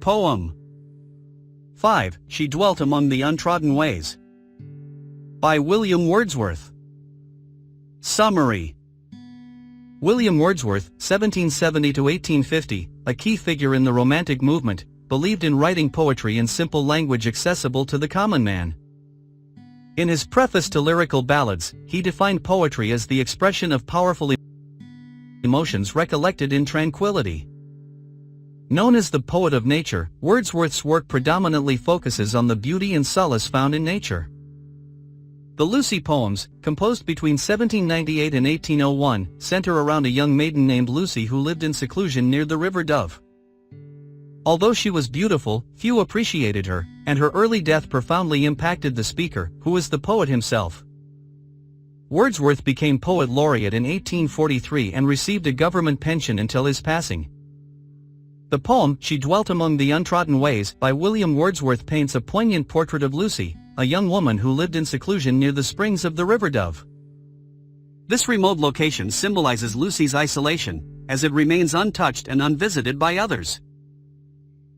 Poem 5. She Dwelt Among the Untrodden Ways. By William Wordsworth. Summary. William Wordsworth, 1770–1850, a key figure in the Romantic movement, believed in writing poetry in simple language accessible to the common man. In his preface to Lyrical Ballads, he defined poetry as the expression of powerful emotions recollected in tranquility. Known as the poet of nature, Wordsworth's work predominantly focuses on the beauty and solace found in nature. The Lucy poems, composed between 1798 and 1801, center around a young maiden named Lucy who lived in seclusion near the River Dove. Although she was beautiful, few appreciated her, and her early death profoundly impacted the speaker, who was the poet himself. Wordsworth became poet laureate in 1843 and received a government pension until his passing. The poem, She Dwelt Among the Untrodden Ways, by William Wordsworth paints a poignant portrait of Lucy, a young woman who lived in seclusion near the springs of the River Dove. This remote location symbolizes Lucy's isolation, as it remains untouched and unvisited by others.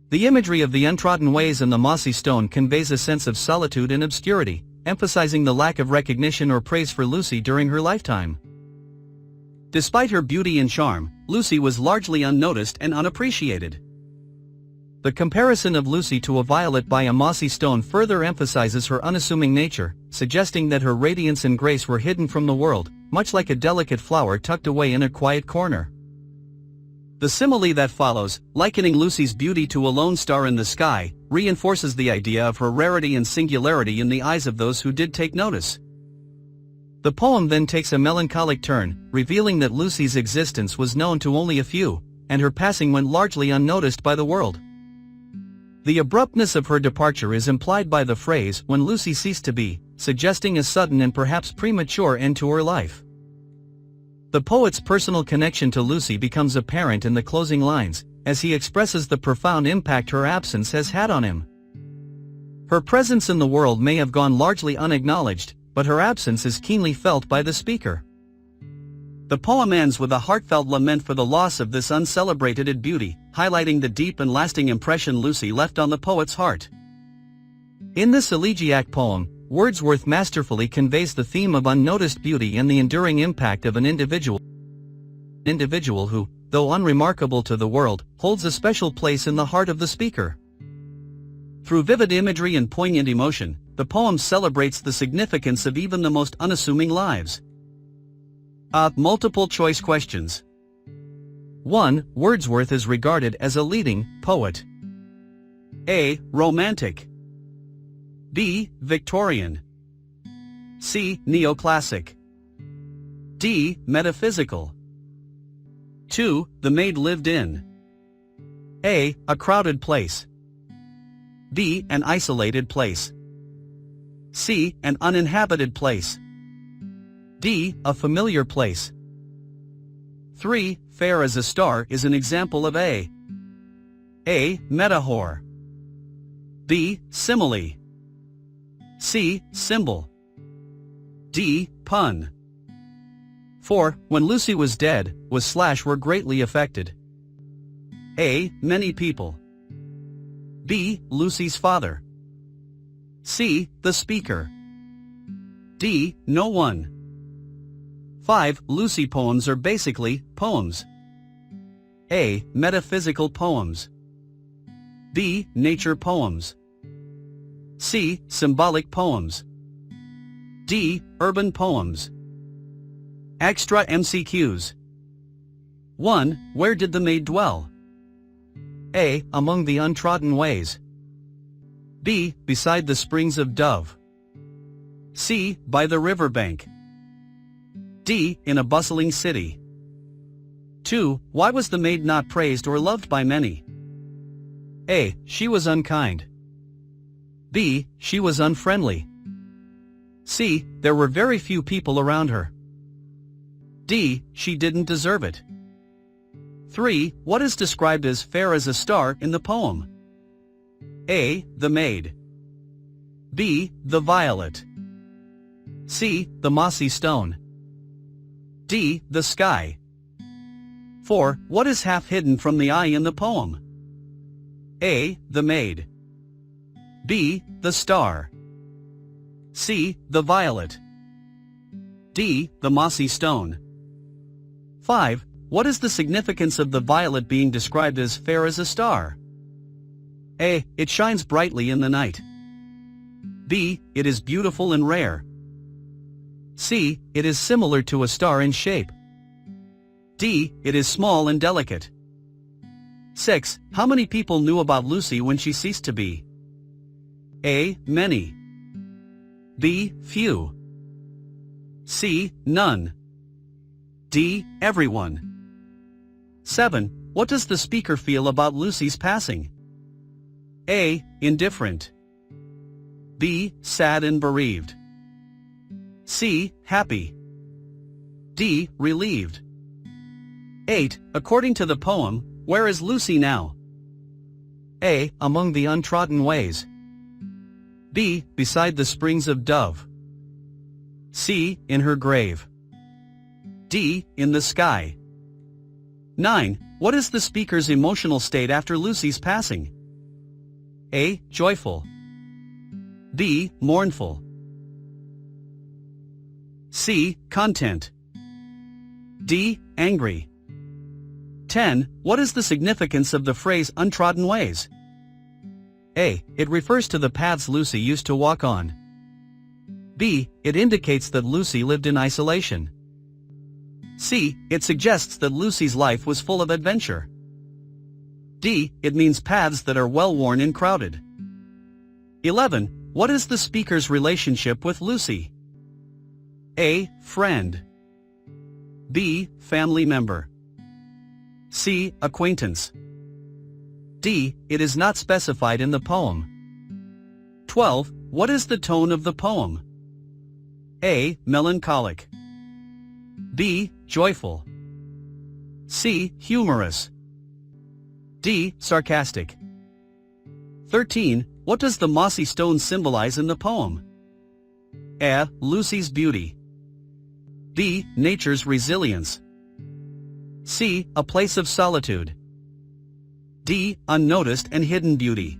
The imagery of the untrodden ways and the mossy stone conveys a sense of solitude and obscurity, emphasizing the lack of recognition or praise for Lucy during her lifetime. Despite her beauty and charm, Lucy was largely unnoticed and unappreciated. The comparison of Lucy to a violet by a mossy stone further emphasizes her unassuming nature, suggesting that her radiance and grace were hidden from the world, much like a delicate flower tucked away in a quiet corner. The simile that follows, likening Lucy's beauty to a lone star in the sky, reinforces the idea of her rarity and singularity in the eyes of those who did take notice. The poem then takes a melancholic turn, revealing that Lucy's existence was known to only a few, and her passing went largely unnoticed by the world. The abruptness of her departure is implied by the phrase, "when Lucy ceased to be," suggesting a sudden and perhaps premature end to her life. The poet's personal connection to Lucy becomes apparent in the closing lines, as he expresses the profound impact her absence has had on him. Her presence in the world may have gone largely unacknowledged, but her absence is keenly felt by the speaker. The poem ends with a heartfelt lament for the loss of this uncelebrated beauty, highlighting the deep and lasting impression Lucy left on the poet's heart. In this elegiac poem, Wordsworth masterfully conveys the theme of unnoticed beauty and the enduring impact of an individual who, though unremarkable to the world, holds a special place in the heart of the speaker. Through vivid imagery and poignant emotion, the poem celebrates the significance of even the most unassuming lives. Multiple choice questions. 1. Wordsworth is regarded as a leading poet. A. Romantic. B. Victorian. C. Neoclassic. D. Metaphysical. 2. The maid lived in A. A crowded place. B. An isolated place. C. An uninhabited place. D. A familiar place. 3. Fair as a star is an example of A. Metaphor. B. Simile. C. Symbol. D. Pun. 4. When Lucy was dead, were greatly affected. A. Many people. B. Lucy's father. C. The speaker. D. No one. 5. Lucy poems are basically poems. A. Metaphysical poems. B. Nature poems. C. Symbolic poems. D. Urban poems. Extra MCQs. 1. Where did the maid dwell? A. Among the untrodden ways. B. Beside the springs of Dove. C. By the riverbank. D. In a bustling city. 2. Why was the maid not praised or loved by many? A. She was unkind. B. She was unfriendly. C. There were very few people around her. D. She didn't deserve it. 3. What is described as fair as a star in the poem? A. The maid. B. The violet. C. The mossy stone. D. The sky. 4. What is half hidden from the eye in the poem? A. The maid. B. The star. C. The violet. D. The mossy stone. 5. What is the significance of the violet being described as fair as a star? A. It shines brightly in the night. B. It is beautiful and rare. C. It is similar to a star in shape. D. It is small and delicate. 6. How many people knew about Lucy when she ceased to be? A. Many. B. Few. C. None. D. Everyone. 7. What does the speaker feel about Lucy's passing? A. Indifferent. B. Sad and bereaved. C. Happy. D. Relieved. 8. According to the poem, where is Lucy now? A. Among the untrodden ways. B. Beside the springs of Dove. C. In her grave. D. In the sky. 9. What is the speaker's emotional state after Lucy's passing? A. Joyful. B. Mournful. C. Content. D. Angry. 10. What is the significance of the phrase untrodden ways? A. It refers to the paths Lucy used to walk on. B. It indicates that Lucy lived in isolation. C. It suggests that Lucy's life was full of adventure. D. It means paths that are well-worn and crowded. 11. What is the speaker's relationship with Lucy? A. Friend. B. Family member. C. Acquaintance. D. It is not specified in the poem. 12. What is the tone of the poem? A. Melancholic. B. Joyful. C. Humorous. D. Sarcastic. 13. What does the mossy stone symbolize in the poem? A. Lucy's beauty. B. Nature's resilience. C. A place of solitude. D. Unnoticed and hidden beauty.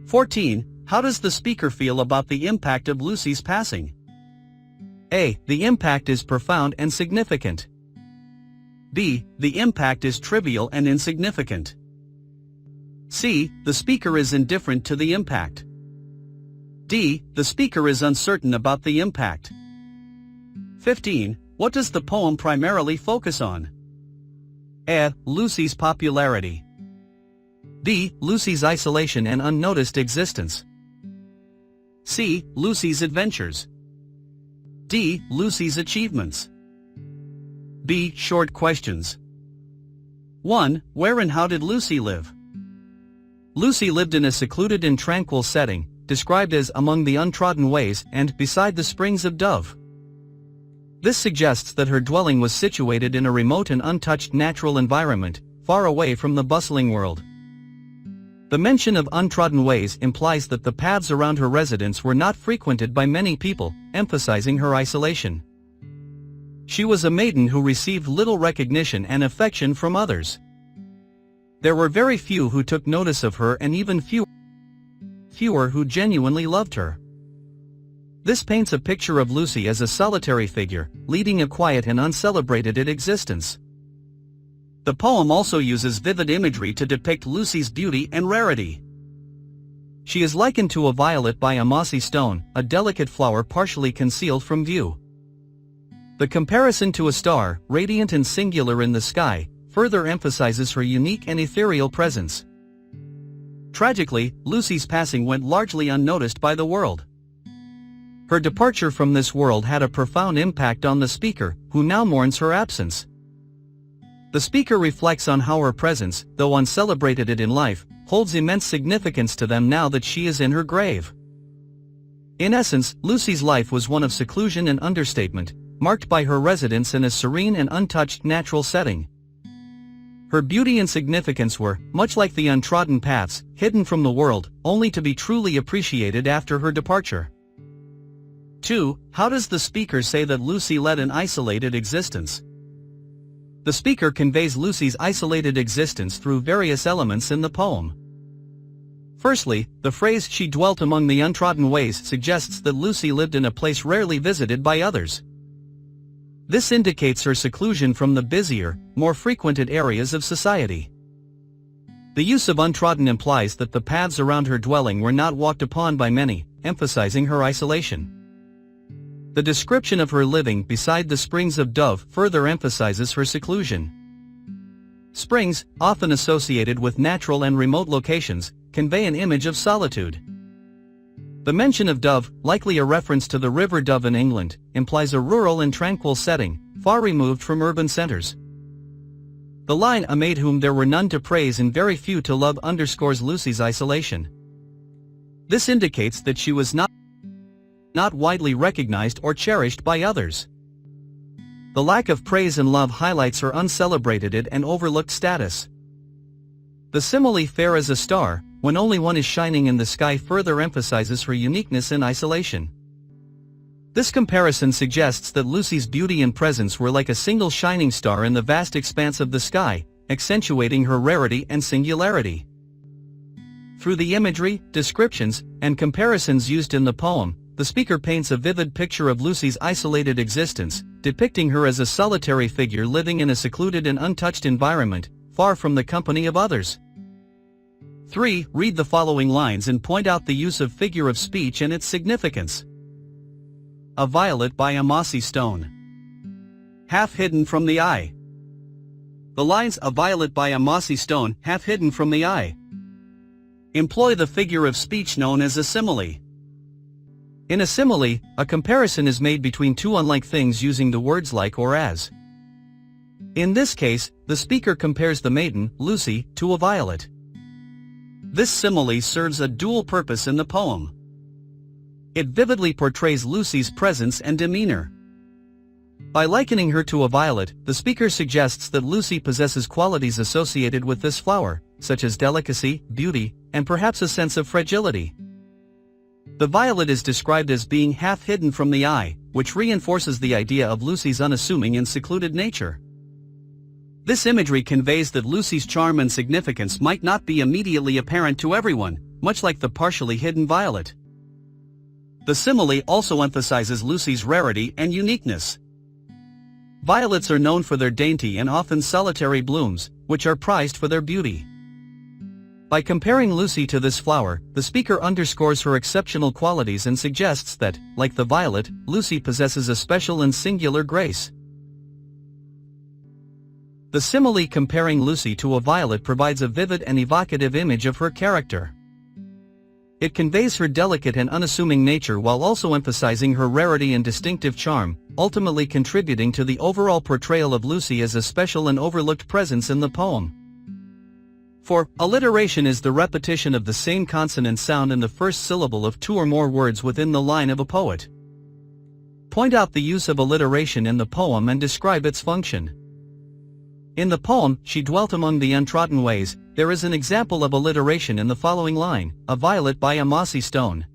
14. How does the speaker feel about the impact of Lucy's passing? A. The impact is profound and significant. B. The impact is trivial and insignificant. C. The speaker is indifferent to the impact. D. The speaker is uncertain about the impact. 15. What does the poem primarily focus on? A. Lucy's popularity. B. Lucy's isolation and unnoticed existence. C. Lucy's adventures. D. Lucy's achievements. B. Short questions. 1. Where and how did Lucy live? Lucy lived in a secluded and tranquil setting, described as among the untrodden ways and beside the springs of Dove. This suggests that her dwelling was situated in a remote and untouched natural environment, far away from the bustling world. The mention of untrodden ways implies that the paths around her residence were not frequented by many people, emphasizing her isolation. She was a maiden who received little recognition and affection from others. There were very few who took notice of her and even fewer who genuinely loved her. This paints a picture of Lucy as a solitary figure, leading a quiet and uncelebrated existence. The poem also uses vivid imagery to depict Lucy's beauty and rarity. She is likened to a violet by a mossy stone, a delicate flower partially concealed from view. The comparison to a star, radiant and singular in the sky, further emphasizes her unique and ethereal presence. Tragically, Lucy's passing went largely unnoticed by the world. Her departure from this world had a profound impact on the speaker, who now mourns her absence. The speaker reflects on how her presence, though uncelebrated in life, holds immense significance to them now that she is in her grave. In essence, Lucy's life was one of seclusion and understatement, marked by her residence in a serene and untouched natural setting. Her beauty and significance were, much like the untrodden paths, hidden from the world, only to be truly appreciated after her departure. 2. How does the speaker say that Lucy led an isolated existence? The speaker conveys Lucy's isolated existence through various elements in the poem. Firstly, the phrase "she dwelt among the untrodden ways" suggests that Lucy lived in a place rarely visited by others. This indicates her seclusion from the busier, more frequented areas of society. The use of untrodden implies that the paths around her dwelling were not walked upon by many, emphasizing her isolation. The description of her living beside the springs of Dove further emphasizes her seclusion. Springs, often associated with natural and remote locations, convey an image of solitude. The mention of Dove, likely a reference to the River Dove in England, implies a rural and tranquil setting, far removed from urban centers. The line "amid whom there were none to praise and very few to love" underscores Lucy's isolation. This indicates that she was not widely recognized or cherished by others. The lack of praise and love highlights her uncelebrated and overlooked status. The simile "fair as a star, when only one is shining in the sky" further emphasizes her uniqueness and isolation. This comparison suggests that Lucy's beauty and presence were like a single shining star in the vast expanse of the sky, accentuating her rarity and singularity. Through the imagery, descriptions, and comparisons used in the poem, the speaker paints a vivid picture of Lucy's isolated existence, depicting her as a solitary figure living in a secluded and untouched environment, far from the company of others. 3. Read the following lines and point out the use of figure of speech and its significance. A violet by a mossy stone, half hidden from the eye. The lines "a violet by a mossy stone, half hidden from the eye" employ the figure of speech known as a simile. In a simile, a comparison is made between two unlike things using the words "like" or "as." In this case, the speaker compares the maiden, Lucy, to a violet. This simile serves a dual purpose in the poem. It vividly portrays Lucy's presence and demeanor. By likening her to a violet, the speaker suggests that Lucy possesses qualities associated with this flower, such as delicacy, beauty, and perhaps a sense of fragility. The violet is described as being half hidden from the eye, which reinforces the idea of Lucy's unassuming and secluded nature. This imagery conveys that Lucy's charm and significance might not be immediately apparent to everyone, much like the partially hidden violet. The simile also emphasizes Lucy's rarity and uniqueness. Violets are known for their dainty and often solitary blooms, which are prized for their beauty. By comparing Lucy to this flower, the speaker underscores her exceptional qualities and suggests that, like the violet, Lucy possesses a special and singular grace. The simile comparing Lucy to a violet provides a vivid and evocative image of her character. It conveys her delicate and unassuming nature while also emphasizing her rarity and distinctive charm, ultimately contributing to the overall portrayal of Lucy as a special and overlooked presence in the poem. 4. Alliteration is the repetition of the same consonant sound in the first syllable of two or more words within the line of a poet. Point out the use of alliteration in the poem and describe its function. In the poem, "She dwelt among the untrodden ways," there is an example of alliteration in the following line, "a violet by a mossy stone."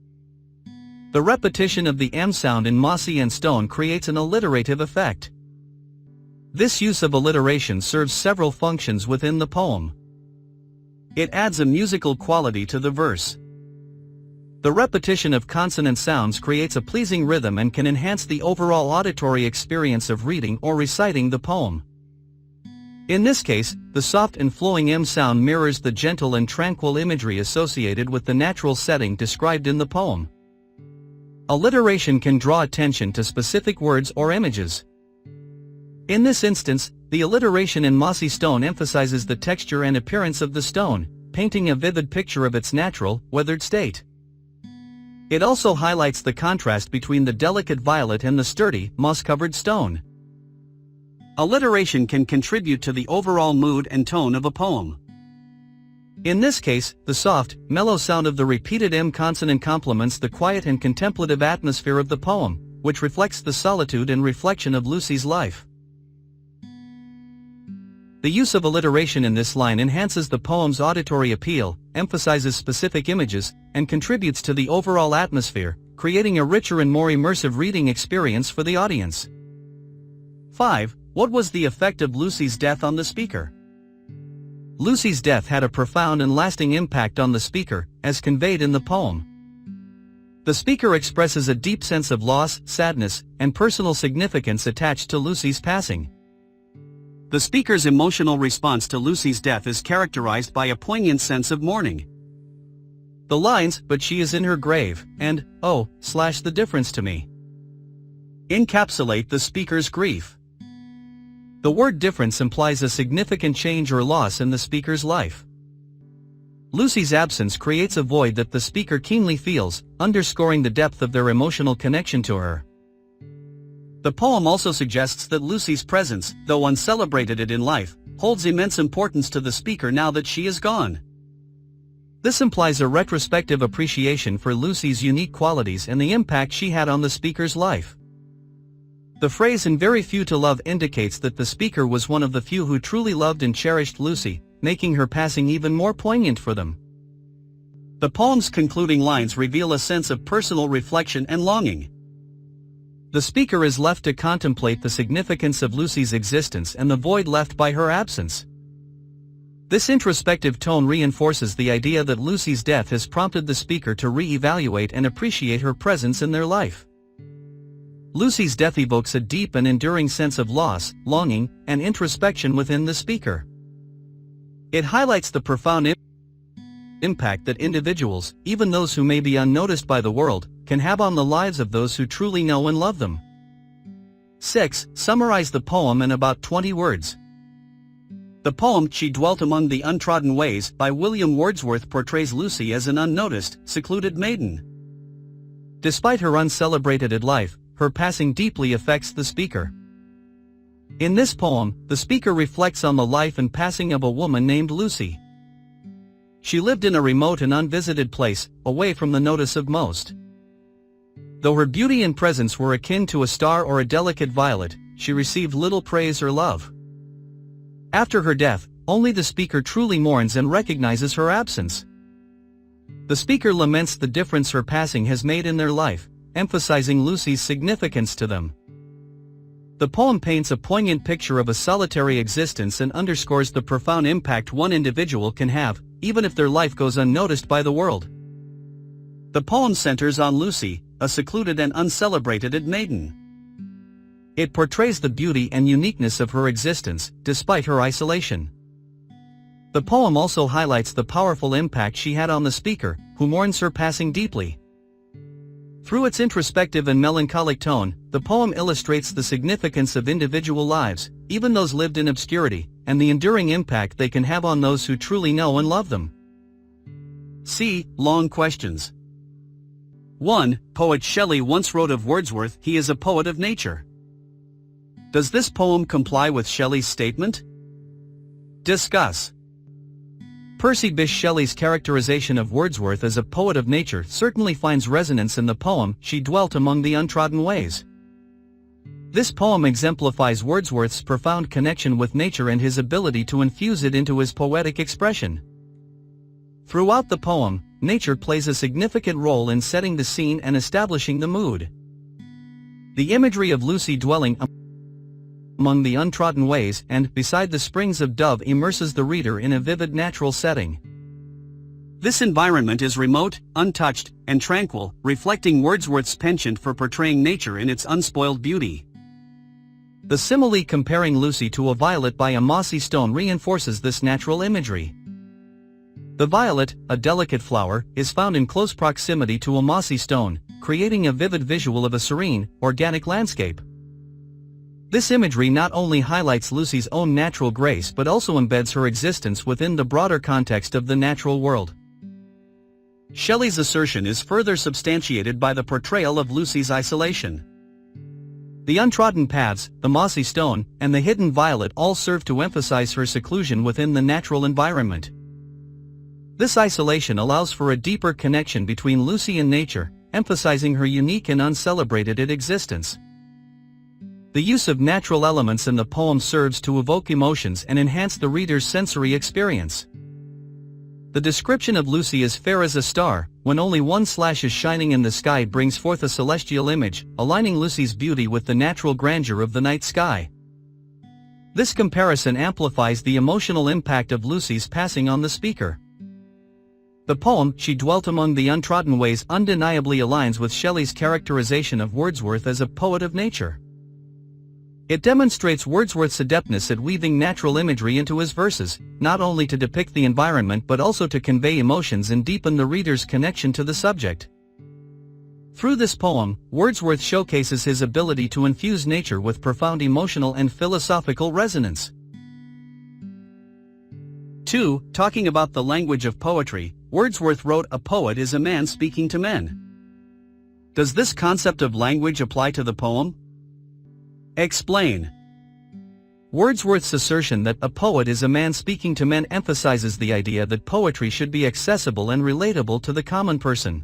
The repetition of the M sound in mossy and stone creates an alliterative effect. This use of alliteration serves several functions within the poem. It adds a musical quality to the verse. The repetition of consonant sounds creates a pleasing rhythm and can enhance the overall auditory experience of reading or reciting the poem. In this case, the soft and flowing M sound mirrors the gentle and tranquil imagery associated with the natural setting described in the poem. Alliteration can draw attention to specific words or images. In this instance, the alliteration in mossy stone emphasizes the texture and appearance of the stone, painting a vivid picture of its natural, weathered state. It also highlights the contrast between the delicate violet and the sturdy, moss-covered stone. Alliteration can contribute to the overall mood and tone of a poem. In this case, the soft, mellow sound of the repeated M consonant complements the quiet and contemplative atmosphere of the poem, which reflects the solitude and reflection of Lucy's life. The use of alliteration in this line enhances the poem's auditory appeal, emphasizes specific images, and contributes to the overall atmosphere, creating a richer and more immersive reading experience for the audience. 5. What was the effect of Lucy's death on the speaker? Lucy's death had a profound and lasting impact on the speaker, as conveyed in the poem. The speaker expresses a deep sense of loss, sadness, and personal significance attached to Lucy's passing. The speaker's emotional response to Lucy's death is characterized by a poignant sense of mourning. The lines, "But she is in her grave," and "Oh, the difference to me," encapsulate the speaker's grief. The word difference implies a significant change or loss in the speaker's life. Lucy's absence creates a void that the speaker keenly feels, underscoring the depth of their emotional connection to her. The poem also suggests that Lucy's presence, though uncelebrated in life, holds immense importance to the speaker now that she is gone. This implies a retrospective appreciation for Lucy's unique qualities and the impact she had on the speaker's life. The phrase "and very few to love" indicates that the speaker was one of the few who truly loved and cherished Lucy, making her passing even more poignant for them. The poem's concluding lines reveal a sense of personal reflection and longing. The speaker is left to contemplate the significance of Lucy's existence and the void left by her absence. This introspective tone reinforces the idea that Lucy's death has prompted the speaker to re-evaluate and appreciate her presence in their life. Lucy's death evokes a deep and enduring sense of loss, longing, and introspection within the speaker. It highlights the profound impact that individuals, even those who may be unnoticed by the world, can have on the lives of those who truly know and love them. 6. Summarize the poem in about 20 words. The poem "She Dwelt Among the Untrodden Ways" by William Wordsworth portrays Lucy as an unnoticed, secluded maiden. Despite her uncelebrated life, her passing deeply affects the speaker. In this poem, the speaker reflects on the life and passing of a woman named Lucy. She lived in a remote and unvisited place, away from the notice of most. Though her beauty and presence were akin to a star or a delicate violet, she received little praise or love. After her death, only the speaker truly mourns and recognizes her absence. The speaker laments the difference her passing has made in their life, emphasizing Lucy's significance to them. The poem paints a poignant picture of a solitary existence and underscores the profound impact one individual can have, even if their life goes unnoticed by the world. The poem centers on Lucy, a secluded and uncelebrated maiden. It portrays the beauty and uniqueness of her existence, despite her isolation. The poem also highlights the powerful impact she had on the speaker, who mourns her passing deeply. Through its introspective and melancholic tone, the poem illustrates the significance of individual lives, even those lived in obscurity, and the enduring impact they can have on those who truly know and love them. C. Long questions. 1. Poet Shelley once wrote of Wordsworth, "He is a poet of nature." Does this poem comply with Shelley's statement? Discuss. Percy Bysshe Shelley's characterization of Wordsworth as a poet of nature certainly finds resonance in the poem "She Dwelt Among the Untrodden Ways." This poem exemplifies Wordsworth's profound connection with nature and his ability to infuse it into his poetic expression. Throughout the poem, nature plays a significant role in setting the scene and establishing the mood. The imagery of Lucy dwelling among the untrodden ways and beside the springs of Dove immerses the reader in a vivid natural setting. This environment is remote, untouched, and tranquil, reflecting Wordsworth's penchant for portraying nature in its unspoiled beauty. The simile comparing Lucy to a violet by a mossy stone reinforces this natural imagery. The violet, a delicate flower, is found in close proximity to a mossy stone, creating a vivid visual of a serene, organic landscape. This imagery not only highlights Lucy's own natural grace but also embeds her existence within the broader context of the natural world. Shelley's assertion is further substantiated by the portrayal of Lucy's isolation. The untrodden paths, the mossy stone, and the hidden violet all serve to emphasize her seclusion within the natural environment. This isolation allows for a deeper connection between Lucy and nature, emphasizing her unique and uncelebrated existence. The use of natural elements in the poem serves to evoke emotions and enhance the reader's sensory experience. The description of Lucy as fair as a star, when only one slash is shining in the sky, brings forth a celestial image, aligning Lucy's beauty with the natural grandeur of the night sky. This comparison amplifies the emotional impact of Lucy's passing on the speaker. The poem, She Dwelt Among the Untrodden Ways, undeniably aligns with Shelley's characterization of Wordsworth as a poet of nature. It demonstrates Wordsworth's adeptness at weaving natural imagery into his verses, not only to depict the environment but also to convey emotions and deepen the reader's connection to the subject. Through this poem, Wordsworth showcases his ability to infuse nature with profound emotional and philosophical resonance. 2. Talking about the language of poetry, Wordsworth wrote, "A poet is a man speaking to men." Does this concept of language apply to the poem? Explain. Wordsworth's assertion that a poet is a man speaking to men emphasizes the idea that poetry should be accessible and relatable to the common person.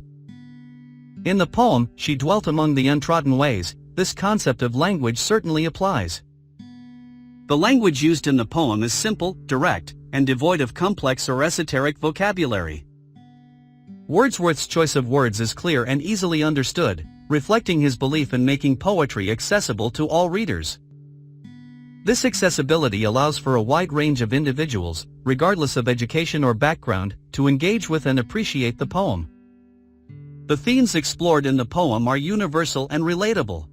In the poem, She Dwelt Among the Untrodden Ways, this concept of language certainly applies. The language used in the poem is simple, direct, and devoid of complex or esoteric vocabulary. Wordsworth's choice of words is clear and easily understood, reflecting his belief in making poetry accessible to all readers. This accessibility allows for a wide range of individuals, regardless of education or background, to engage with and appreciate the poem. The themes explored in the poem are universal and relatable.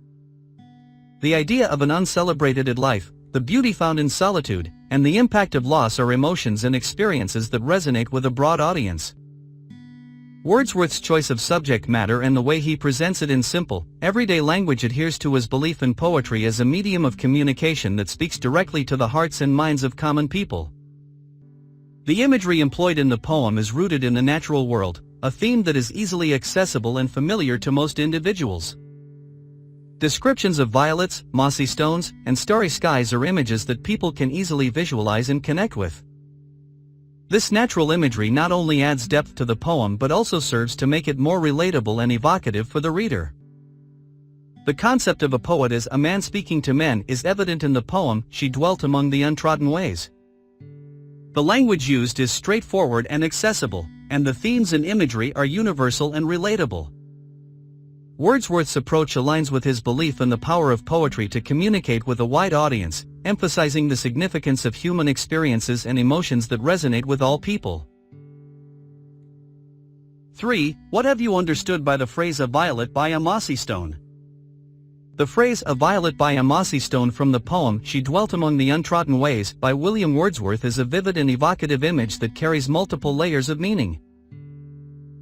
The idea of an uncelebrated life, the beauty found in solitude, and the impact of loss are emotions and experiences that resonate with a broad audience. Wordsworth's choice of subject matter and the way he presents it in simple, everyday language adheres to his belief in poetry as a medium of communication that speaks directly to the hearts and minds of common people. The imagery employed in the poem is rooted in the natural world, a theme that is easily accessible and familiar to most individuals. Descriptions of violets, mossy stones, and starry skies are images that people can easily visualize and connect with. This natural imagery not only adds depth to the poem but also serves to make it more relatable and evocative for the reader. The concept of a poet as a man speaking to men is evident in the poem, She Dwelt Among the Untrodden Ways. The language used is straightforward and accessible, and the themes and imagery are universal and relatable. Wordsworth's approach aligns with his belief in the power of poetry to communicate with a wide audience, emphasizing the significance of human experiences and emotions that resonate with all people. 3. What have you understood by the phrase "a violet by a mossy stone"? The phrase "a violet by a mossy stone" from the poem She Dwelt Among the Untrodden Ways by William Wordsworth is a vivid and evocative image that carries multiple layers of meaning.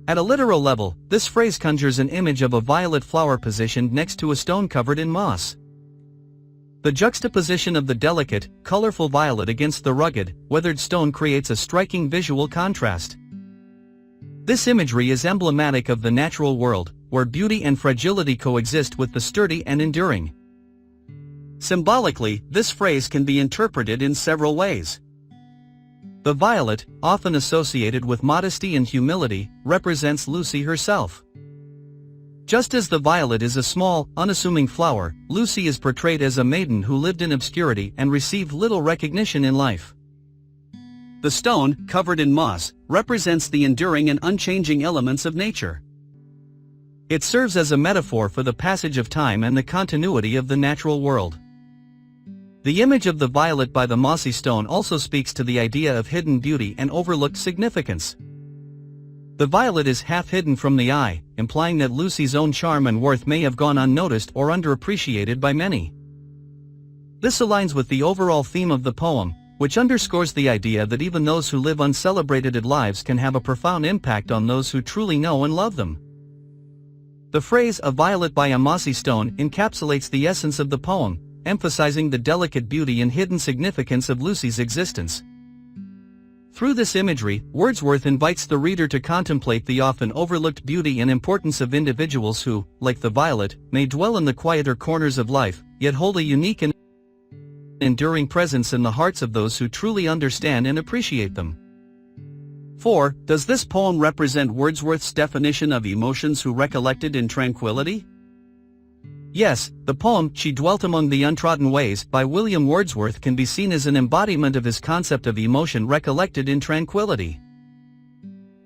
At a literal level, this phrase conjures an image of a violet flower positioned next to a stone covered in moss. The juxtaposition of the delicate, colorful violet against the rugged, weathered stone creates a striking visual contrast. This imagery is emblematic of the natural world, where beauty and fragility coexist with the sturdy and enduring. Symbolically, this phrase can be interpreted in several ways. The violet, often associated with modesty and humility, represents Lucy herself. Just as the violet is a small, unassuming flower, Lucy is portrayed as a maiden who lived in obscurity and received little recognition in life. The stone, covered in moss, represents the enduring and unchanging elements of nature. It serves as a metaphor for the passage of time and the continuity of the natural world. The image of the violet by the mossy stone also speaks to the idea of hidden beauty and overlooked significance. The violet is half hidden from the eye, implying that Lucy's own charm and worth may have gone unnoticed or underappreciated by many. This aligns with the overall theme of the poem, which underscores the idea that even those who live uncelebrated lives can have a profound impact on those who truly know and love them. The phrase "a violet by a mossy stone" encapsulates the essence of the poem, emphasizing the delicate beauty and hidden significance of Lucy's existence. Through this imagery, Wordsworth invites the reader to contemplate the often overlooked beauty and importance of individuals who, like the violet, may dwell in the quieter corners of life, yet hold a unique and enduring presence in the hearts of those who truly understand and appreciate them. 4. Does this poem represent Wordsworth's definition of emotions who recollected in tranquility? Yes, the poem She Dwelt Among the Untrodden Ways by William Wordsworth can be seen as an embodiment of his concept of emotion recollected in tranquility.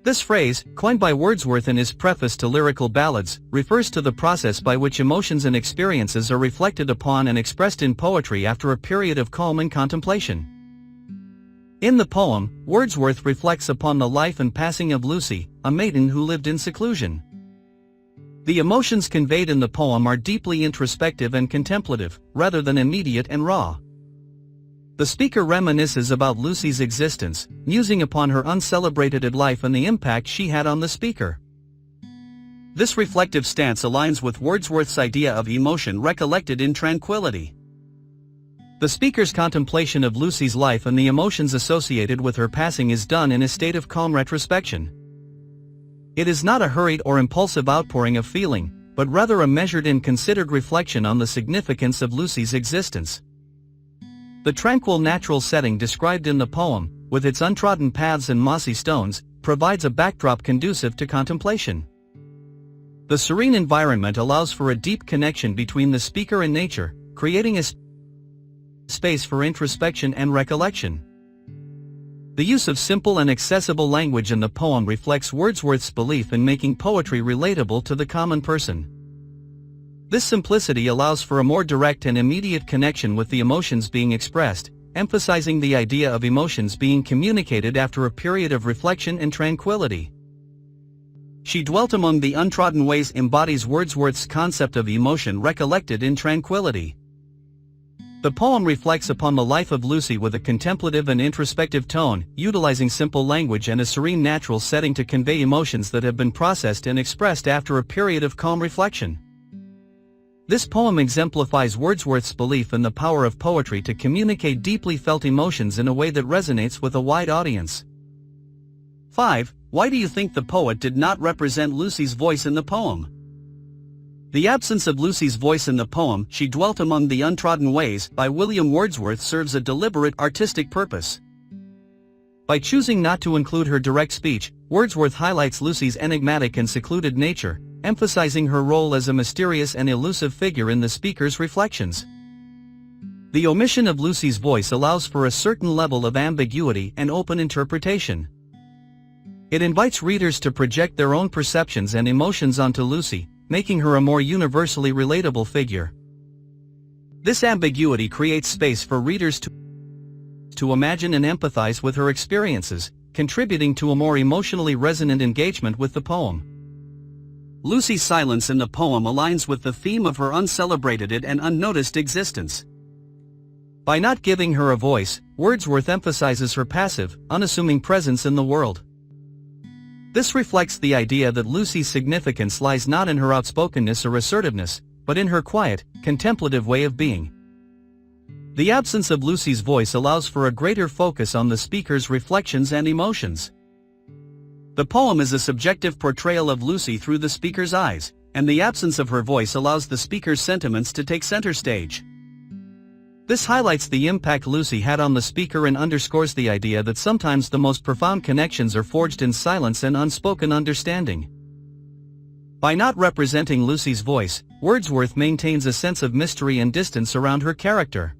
This phrase, coined by Wordsworth in his preface to Lyrical Ballads, refers to the process by which emotions and experiences are reflected upon and expressed in poetry after a period of calm and contemplation. In the poem, Wordsworth reflects upon the life and passing of Lucy, a maiden who lived in seclusion. The emotions conveyed in the poem are deeply introspective and contemplative, rather than immediate and raw. The speaker reminisces about Lucy's existence, musing upon her uncelebrated life and the impact she had on the speaker. This reflective stance aligns with Wordsworth's idea of emotion recollected in tranquility. The speaker's contemplation of Lucy's life and the emotions associated with her passing is done in a state of calm retrospection. It is not a hurried or impulsive outpouring of feeling, but rather a measured and considered reflection on the significance of Lucy's existence. The tranquil natural setting described in the poem, with its untrodden paths and mossy stones, provides a backdrop conducive to contemplation. The serene environment allows for a deep connection between the speaker and nature, creating a space for introspection and recollection. The use of simple and accessible language in the poem reflects Wordsworth's belief in making poetry relatable to the common person. This simplicity allows for a more direct and immediate connection with the emotions being expressed, emphasizing the idea of emotions being communicated after a period of reflection and tranquility. She dwelt among the untrodden ways embodies Wordsworth's concept of emotion recollected in tranquility. The poem reflects upon the life of Lucy with a contemplative and introspective tone, utilizing simple language and a serene natural setting to convey emotions that have been processed and expressed after a period of calm reflection. This poem exemplifies Wordsworth's belief in the power of poetry to communicate deeply felt emotions in a way that resonates with a wide audience. 5. Why do you think the poet did not represent Lucy's voice in the poem? The absence of Lucy's voice in the poem, She Dwelt Among the Untrodden Ways, by William Wordsworth serves a deliberate artistic purpose. By choosing not to include her direct speech, Wordsworth highlights Lucy's enigmatic and secluded nature, emphasizing her role as a mysterious and elusive figure in the speaker's reflections. The omission of Lucy's voice allows for a certain level of ambiguity and open interpretation. It invites readers to project their own perceptions and emotions onto Lucy, making her a more universally relatable figure. This ambiguity creates space for readers to imagine and empathize with her experiences, contributing to a more emotionally resonant engagement with the poem. Lucy's silence in the poem aligns with the theme of her uncelebrated and unnoticed existence. By not giving her a voice, Wordsworth emphasizes her passive, unassuming presence in the world. This reflects the idea that Lucy's significance lies not in her outspokenness or assertiveness, but in her quiet, contemplative way of being. The absence of Lucy's voice allows for a greater focus on the speaker's reflections and emotions. The poem is a subjective portrayal of Lucy through the speaker's eyes, and the absence of her voice allows the speaker's sentiments to take center stage. This highlights the impact Lucy had on the speaker and underscores the idea that sometimes the most profound connections are forged in silence and unspoken understanding. By not representing Lucy's voice, Wordsworth maintains a sense of mystery and distance around her character.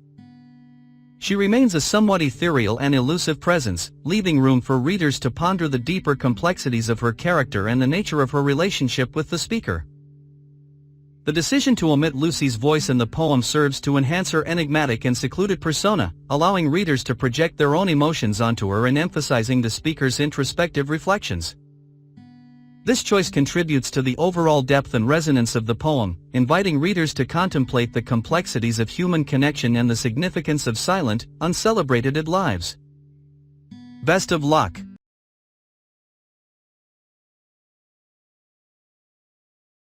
She remains a somewhat ethereal and elusive presence, leaving room for readers to ponder the deeper complexities of her character and the nature of her relationship with the speaker. The decision to omit Lucy's voice in the poem serves to enhance her enigmatic and secluded persona, allowing readers to project their own emotions onto her and emphasizing the speaker's introspective reflections. This choice contributes to the overall depth and resonance of the poem, inviting readers to contemplate the complexities of human connection and the significance of silent, uncelebrated lives. Best of luck!